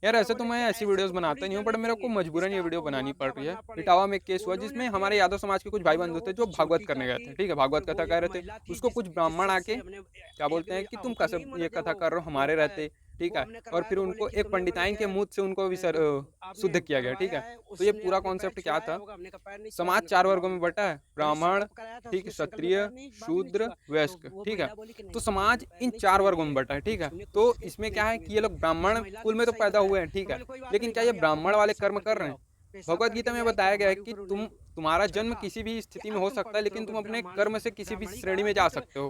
यार ऐसे तो मैं ऐसी वीडियोस बनाता नहीं हूँ, बट मेरे को मजबूरन ये वीडियो बनानी पड़ रही है। इटावा में एक केस हुआ जिसमें हमारे यादव समाज के कुछ भाई बंधु थे जो भागवत करने गए थे, ठीक है, भागवत कथा कह रहे थे। उसको कुछ ब्राह्मण आके क्या बोलते हैं कि तुम कैसे ये कथा कर रहे हो हमारे रहते, ठीक है। और फिर उनको एक पंडिताइन के मुंह से उनको शुद्ध किया गया, ठीक है। तो ये पूरा कॉन्सेप्ट क्या था, समाज चार वर्गों में बटा है, ब्राह्मण, ठीक है, क्षत्रिय, शूद्र, वैश्य, ठीक है। तो समाज इन चार वर्गों में बटा है, ठीक है। तो इसमें क्या है कि ये लोग ब्राह्मण कुल में तो पैदा हुए हैं, ठीक है, लेकिन क्या ये ब्राह्मण वाले कर्म कर रहे हैं? भगवत गीता में बताया गया है कि तुम्हारा जन्म किसी भी स्थिति में हो सकता है, लेकिन तुम अपने कर्म से किसी भी श्रेणी में जा सकते हो।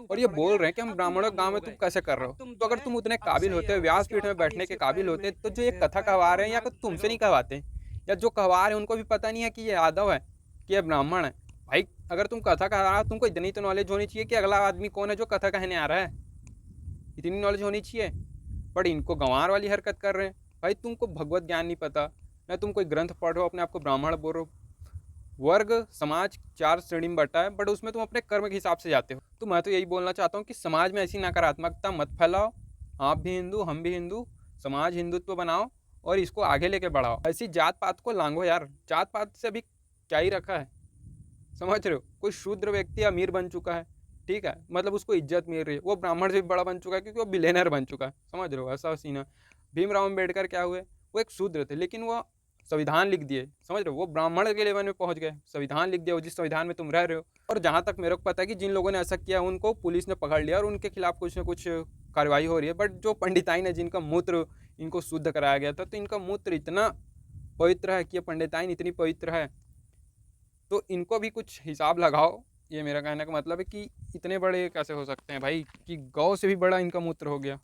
और ये बोल रहे हैं कि हम ब्राह्मणों गांव में तुम कैसे कर रहे हो? तो अगर तुम उतने काबिल होते, व्यासपीठ में बैठने के काबिल होते, तो जो ये कथा कहवा रहे हैं या तुमसे नहीं कहवाते, या जो कहवा रहे हैं उनको भी पता नहीं है कि ये यादव है, कि ये ब्राह्मण है। भाई अगर तुम कथा कह रहा हो, तुमको इतनी तो नॉलेज होनी चाहिए कि अगला आदमी कौन है जो कथा कहने आ रहा है, इतनी नॉलेज होनी चाहिए। बट इनको गंवार वाली हरकत कर रहे हैं। भाई तुमको भगवत ज्ञान नहीं पता, ना तुम कोई ग्रंथ पढ़ रहे हो, अपने आप को ब्राह्मण बोल रहे हो। वर्ग समाज चार श्रेणी में बटा है, बट उसमें तुम अपने कर्म के हिसाब से जाते हो। तो मैं तो यही बोलना चाहता हूँ कि समाज में ऐसी नकारात्मकता मत फैलाओ। आप भी हिंदू, हम भी हिंदू, समाज हिंदुत्व बनाओ और इसको आगे लेके बढ़ाओ। ऐसी जात पात को लांघो यार, जात पात से अभी क्या ही रखा है, समझ रहे हो? कोई शूद्र व्यक्ति अमीर बन चुका है, ठीक है, मतलब उसको इज्जत मिल रही है, वो ब्राह्मण से भी बड़ा बन चुका है क्योंकि वो बिलेनर बन चुका है, समझ रहे हो? ऐसा सीन है। भीमराव अम्बेडकर क्या हुए? वो एक शूद्र थे, लेकिन वो संविधान लिख दिए, समझ रहे हो? वो ब्राह्मण के लेवल में पहुंच गए, संविधान लिख दिया, जिस संविधान में तुम रह रहे हो। और जहां तक मेरे को पता है कि जिन लोगों ने ऐसा किया उनको पुलिस ने पकड़ लिया और उनके खिलाफ कुछ ना कुछ कार्रवाई हो रही है। बट जो पंडिताइन है, जिनका मूत्र इनको शुद्ध कराया गया था, तो इनका मूत्र इतना पवित्र है कि ये पंडिताइन इतनी पवित्र है, तो इनको भी कुछ हिसाब लगाओ। ये मेरा कहने का मतलब है कि इतने बड़े कैसे हो सकते हैं भाई, कि गौ से भी बड़ा इनका मूत्र हो गया।